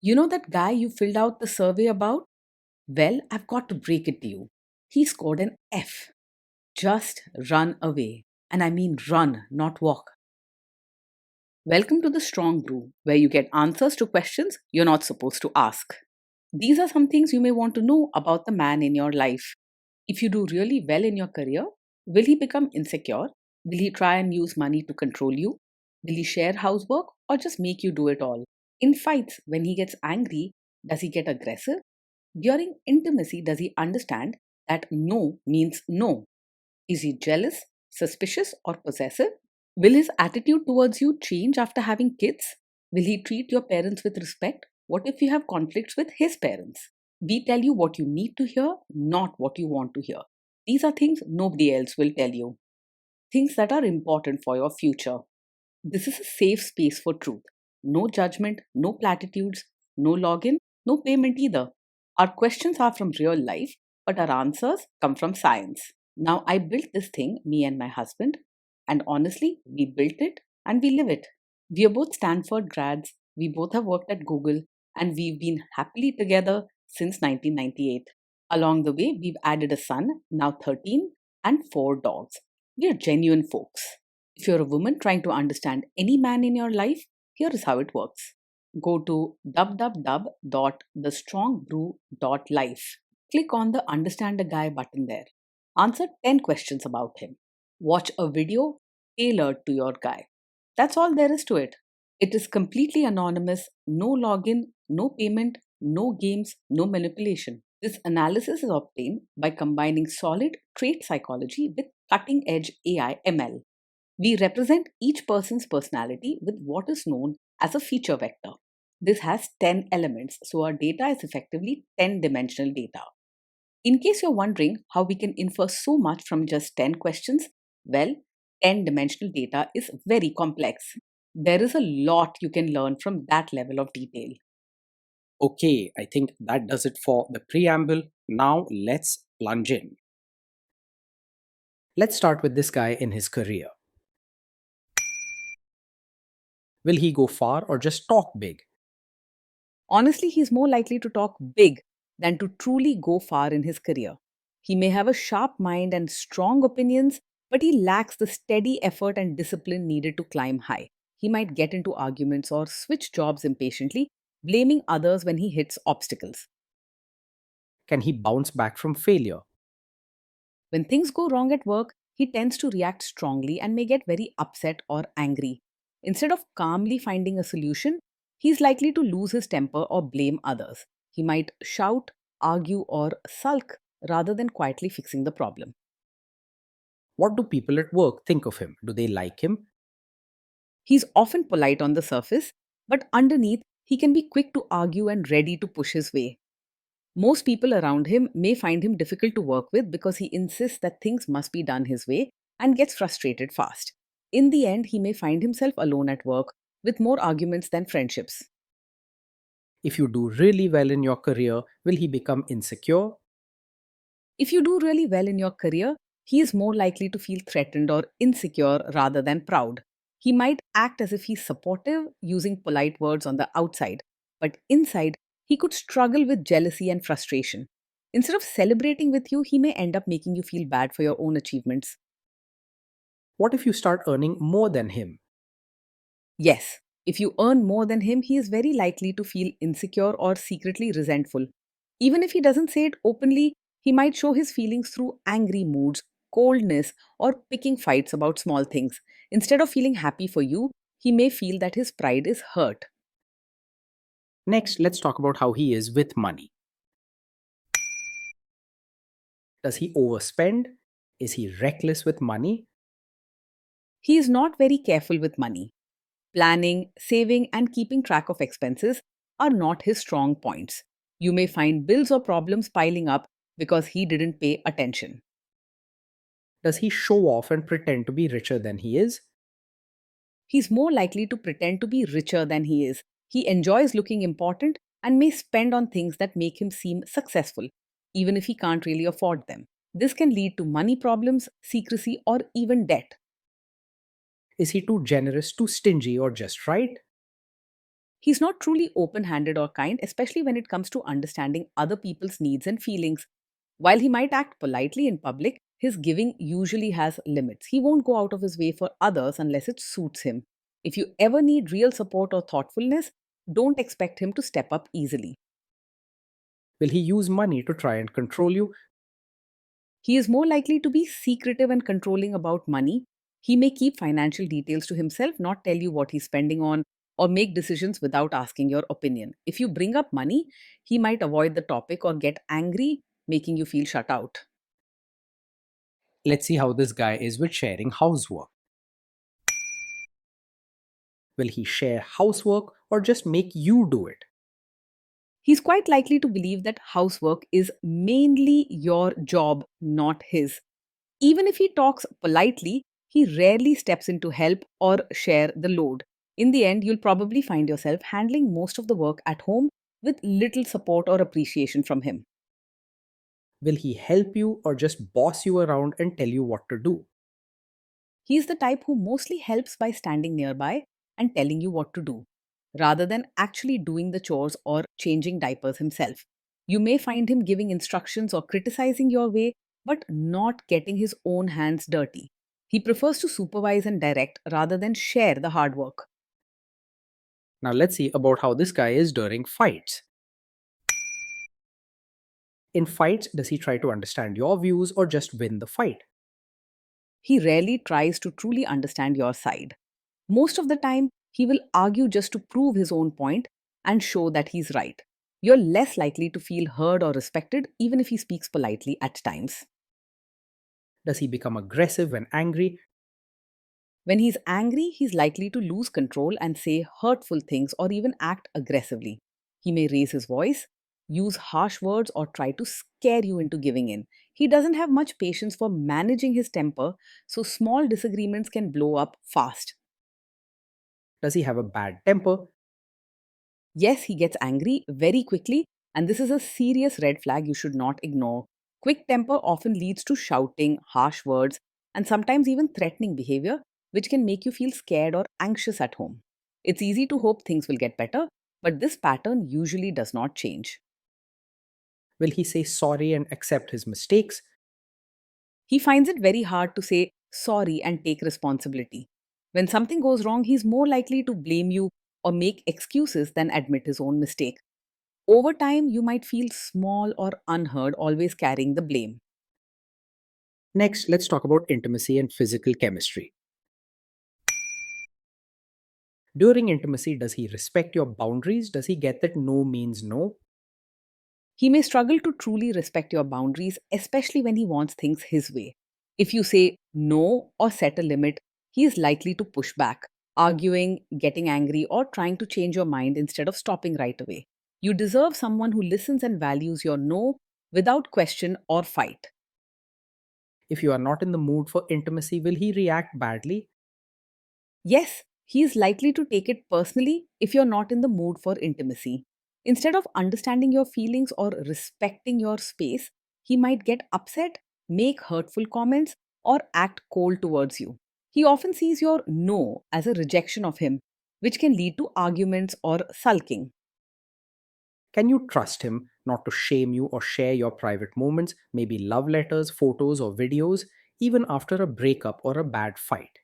You know that guy you filled out the survey about? Well, I've got to break it to you. He scored an F. Just run away. And I mean run, not walk. Welcome to the Strong Brew, where you get answers to questions you're not supposed to ask. These are some things you may want to know about the man in your life. If you do really well in your career, will he become insecure? Will he try and use money to control you? Will he share housework or just make you do it all? In fights, when he gets angry, does he get aggressive? During intimacy, does he understand that no means no? Is he jealous, suspicious, or possessive? Will his attitude towards you change after having kids? Will he treat your parents with respect? What if you have conflicts with his parents? We tell you what you need to hear, not what you want to hear. These are things nobody else will tell you. Things that are important for your future. This is a safe space for truth. No judgment, no platitudes, no login, no payment either. Our questions are from real life, but our answers come from science. Now, I built this thing, me and my husband, and honestly, we built it and we live it. We are both Stanford grads, we both have worked at Google, and we've been happily together since 1998. Along the way, we've added a son, now 13, and 4 dogs. We are genuine folks. If you're a woman trying to understand any man in your life, here is how it works. Go to www.thestrongbrew.life. Click on the Understand a Guy button there. Answer 10 questions about him. Watch a video tailored to your guy. That's all there is to it. It is completely anonymous, no login, no payment, no games, no manipulation. This analysis is obtained by combining solid trait psychology with cutting edge AI ML. We represent each person's personality with what is known as a feature vector. This has 10 elements, so our data is effectively 10-dimensional data. In case you're wondering how we can infer so much from just 10 questions, well, 10-dimensional data is very complex. There is a lot you can learn from that level of detail. Okay, I think that does it for the preamble. Now let's plunge in. Let's start with this guy in his career. Will he go far or just talk big? Honestly, he's more likely to talk big than to truly go far in his career. He may have a sharp mind and strong opinions, but he lacks the steady effort and discipline needed to climb high. He might get into arguments or switch jobs impatiently, blaming others when he hits obstacles. Can he bounce back from failure? When things go wrong at work, he tends to react strongly and may get very upset or angry. Instead of calmly finding a solution, he's likely to lose his temper or blame others. He might shout, argue, or sulk rather than quietly fixing the problem. What do people at work think of him? Do they like him? He's often polite on the surface, but underneath, he can be quick to argue and ready to push his way. Most people around him may find him difficult to work with because he insists that things must be done his way and gets frustrated fast. In the end, he may find himself alone at work with more arguments than friendships. If you do really well in your career, will he become insecure? If you do really well in your career, he is more likely to feel threatened or insecure rather than proud. He might act as if he's supportive, using polite words on the outside, but inside, he could struggle with jealousy and frustration. Instead of celebrating with you, he may end up making you feel bad for your own achievements. What if you start earning more than him? Yes, if you earn more than him, he is very likely to feel insecure or secretly resentful. Even if he doesn't say it openly, he might show his feelings through angry moods, coldness, or picking fights about small things. Instead of feeling happy for you, he may feel that his pride is hurt. Next, let's talk about how he is with money. Does he overspend? Is he reckless with money? He is not very careful with money. Planning, saving, and keeping track of expenses are not his strong points. You may find bills or problems piling up because he didn't pay attention. Does he show off and pretend to be richer than he is? He's more likely to pretend to be richer than he is. He enjoys looking important and may spend on things that make him seem successful, even if he can't really afford them. This can lead to money problems, secrecy, or even debt. Is he too generous, too stingy, or just right? He's not truly open handed or kind, especially when it comes to understanding other people's needs and feelings. While he might act politely in public, his giving usually has limits. He won't go out of his way for others unless it suits him. If you ever need real support or thoughtfulness, don't expect him to step up easily. Will he use money to try and control you? He is more likely to be secretive and controlling about money. He may keep financial details to himself, not tell you what he's spending on, or make decisions without asking your opinion. If you bring up money, he might avoid the topic or get angry, making you feel shut out. Let's see how this guy is with sharing housework. Will he share housework or just make you do it? He's quite likely to believe that housework is mainly your job, not his. Even if he talks politely, he rarely steps in to help or share the load. In the end, you'll probably find yourself handling most of the work at home with little support or appreciation from him. Will he help you or just boss you around and tell you what to do? He's the type who mostly helps by standing nearby and telling you what to do, rather than actually doing the chores or changing diapers himself. You may find him giving instructions or criticizing your way, but not getting his own hands dirty. He prefers to supervise and direct rather than share the hard work. Now let's see about how this guy is during fights. In fights, does he try to understand your views or just win the fight? He rarely tries to truly understand your side. Most of the time, he will argue just to prove his own point and show that he's right. You're less likely to feel heard or respected, even if he speaks politely at times. Does he become aggressive when angry? When he's angry, he's likely to lose control and say hurtful things or even act aggressively. He may raise his voice, use harsh words, or try to scare you into giving in. He doesn't have much patience for managing his temper, so small disagreements can blow up fast. Does he have a bad temper? Yes, he gets angry very quickly, and this is a serious red flag you should not ignore. Quick temper often leads to shouting, harsh words, and sometimes even threatening behavior, which can make you feel scared or anxious at home. It's easy to hope things will get better, but this pattern usually does not change. Will he say sorry and accept his mistakes? He finds it very hard to say sorry and take responsibility. When something goes wrong, he's more likely to blame you or make excuses than admit his own mistake. Over time, you might feel small or unheard, always carrying the blame. Next, let's talk about intimacy and physical chemistry. During intimacy, does he respect your boundaries? Does he get that no means no? He may struggle to truly respect your boundaries, especially when he wants things his way. If you say no or set a limit, he is likely to push back, arguing, getting angry, or trying to change your mind instead of stopping right away. You deserve someone who listens and values your no without question or fight. If you are not in the mood for intimacy, will he react badly? Yes, he is likely to take it personally if you're not in the mood for intimacy. Instead of understanding your feelings or respecting your space, he might get upset, make hurtful comments, or act cold towards you. He often sees your no as a rejection of him, which can lead to arguments or sulking. Can you trust him not to shame you or share your private moments, maybe love letters, photos, or videos, even after a breakup or a bad fight?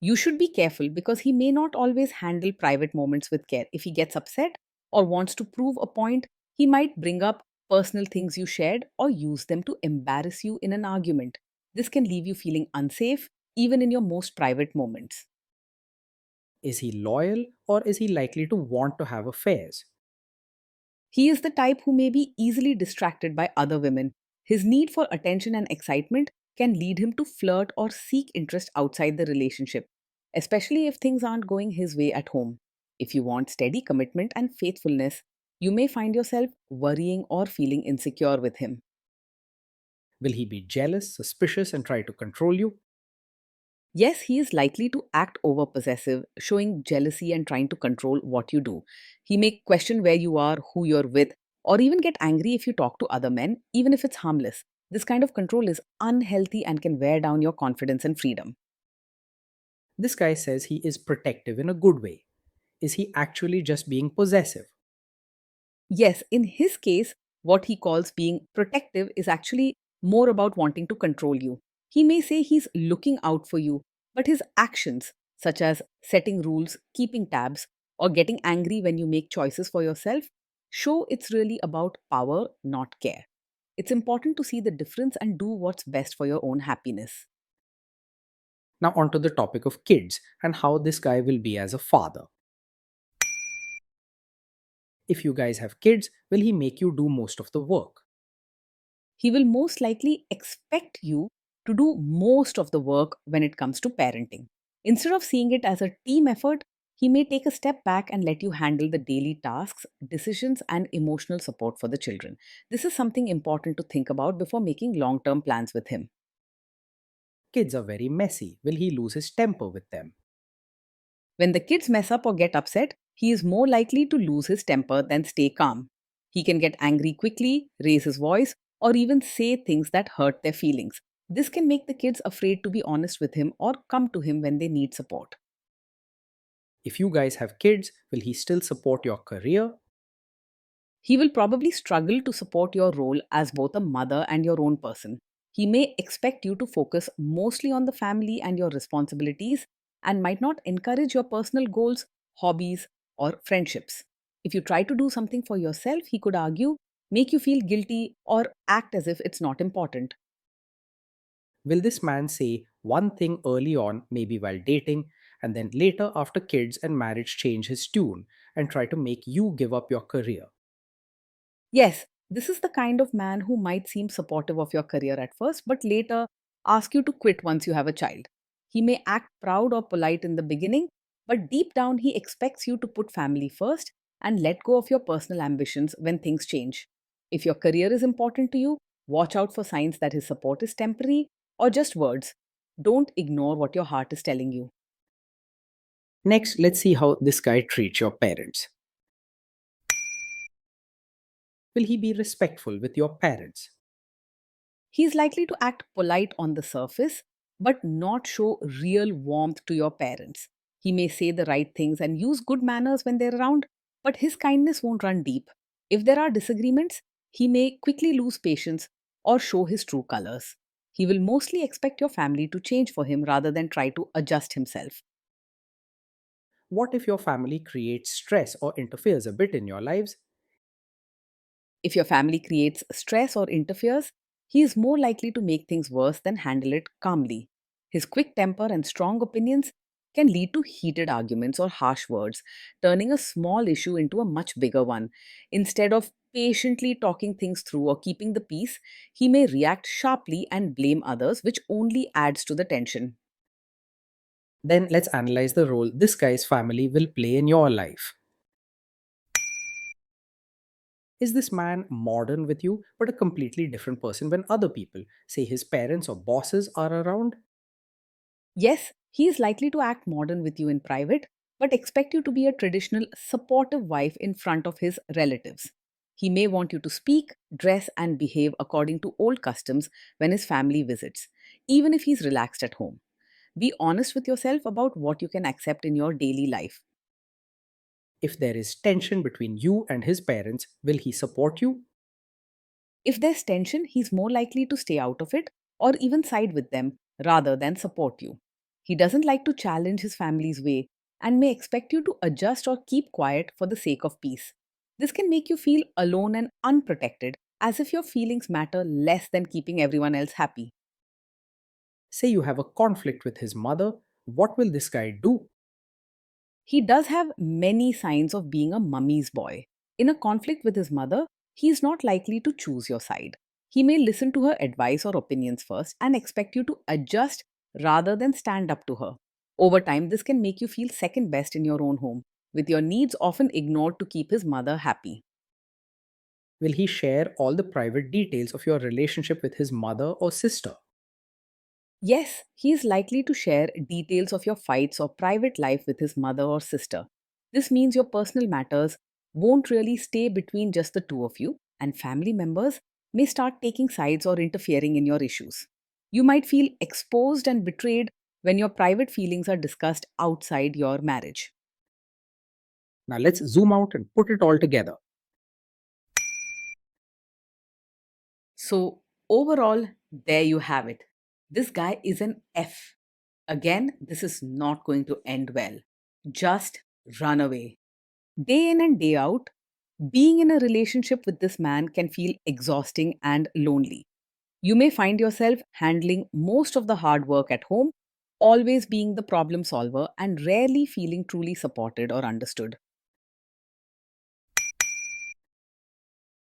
You should be careful because he may not always handle private moments with care. If he gets upset or wants to prove a point, he might bring up personal things you shared or use them to embarrass you in an argument. This can leave you feeling unsafe even in your most private moments. Is he loyal or is he likely to want to have affairs? He is the type who may be easily distracted by other women. His need for attention and excitement can lead him to flirt or seek interest outside the relationship, especially if things aren't going his way at home. If you want steady commitment and faithfulness, you may find yourself worrying or feeling insecure with him. Will he be jealous, suspicious, and try to control you? Yes, he is likely to act over possessive, showing jealousy and trying to control what you do. He may question where you are, who you're with, or even get angry if you talk to other men, even if it's harmless. This kind of control is unhealthy and can wear down your confidence and freedom. This guy says he is protective in a good way. is he actually just being possessive? Yes, in his case, what he calls being protective is actually more about wanting to control you. He may say he's looking out for you, but his actions, such as setting rules, keeping tabs, or getting angry when you make choices for yourself, show it's really about power, not care. It's important to see the difference and do what's best for your own happiness. Now, onto the topic of kids and how this guy will be as a father. If you guys have kids, will he make you do most of the work? He will most likely expect you to do most of the work when it comes to parenting. Instead of seeing it as a team effort, he may take a step back and let you handle the daily tasks, decisions, and emotional support for the children. This is something important to think about before making long term plans with him. Kids are very messy. Will he lose his temper with them? When the kids mess up or get upset, he is more likely to lose his temper than stay calm. He can get angry quickly, raise his voice, or even say things that hurt their feelings. This can make the kids afraid to be honest with him or come to him when they need support. If you guys have kids, will he still support your career? He will probably struggle to support your role as both a mother and your own person. He may expect you to focus mostly on the family and your responsibilities and might not encourage your personal goals, hobbies, or friendships. If you try to do something for yourself, he could argue, make you feel guilty, or act as if it's not important. Will this man say one thing early on, maybe while dating, and then later after kids and marriage change his tune and try to make you give up your career? Yes, this is the kind of man who might seem supportive of your career at first, but later ask you to quit once you have a child. He may act proud or polite in the beginning, but deep down he expects you to put family first and let go of your personal ambitions when things change. If your career is important to you, watch out for signs that his support is temporary or just words. Don't ignore what your heart is telling you. Next, let's see how this guy treats your parents. Will he be respectful with your parents? He is likely to act polite on the surface, but not show real warmth to your parents. He may say the right things and use good manners when they're around, but his kindness won't run deep. If there are disagreements, he may quickly lose patience or show his true colors. He will mostly expect your family to change for him rather than try to adjust himself. What if your family creates stress or interferes a bit in your lives? If your family creates stress or interferes, he is more likely to make things worse than handle it calmly. His quick temper and strong opinions can lead to heated arguments or harsh words, turning a small issue into a much bigger one. Instead of patiently talking things through or keeping the peace, he may react sharply and blame others, which only adds to the tension. Then let's analyze the role this guy's family will play in your life. Is this man modern with you, but a completely different person when other people, say his parents or bosses, are around? Yes, he is likely to act modern with you in private, but expect you to be a traditional, supportive wife in front of his relatives. He may want you to speak, dress, and behave according to old customs when his family visits, even if he's relaxed at home. Be honest with yourself about what you can accept in your daily life. If there is tension between you and his parents, will he support you? If there's tension, he's more likely to stay out of it or even side with them rather than support you. He doesn't like to challenge his family's way and may expect you to adjust or keep quiet for the sake of peace. This can make you feel alone and unprotected, as if your feelings matter less than keeping everyone else happy. Say you have a conflict with his mother, what will this guy do? He does have many signs of being a mummy's boy. In a conflict with his mother, he is not likely to choose your side. He may listen to her advice or opinions first and expect you to adjust rather than stand up to her. Over time, this can make you feel second best in your own home, with your needs often ignored to keep his mother happy. Will he share all the private details of your relationship with his mother or sister? Yes, he is likely to share details of your fights or private life with his mother or sister. This means your personal matters won't really stay between just the two of you, and family members may start taking sides or interfering in your issues. You might feel exposed and betrayed when your private feelings are discussed outside your marriage. Now let's zoom out and put it all together. So, overall, there you have it. This guy is an F. Again, this is not going to end well. Just run away. Day in and day out, being in a relationship with this man can feel exhausting and lonely. You may find yourself handling most of the hard work at home, always being the problem solver, and rarely feeling truly supported or understood.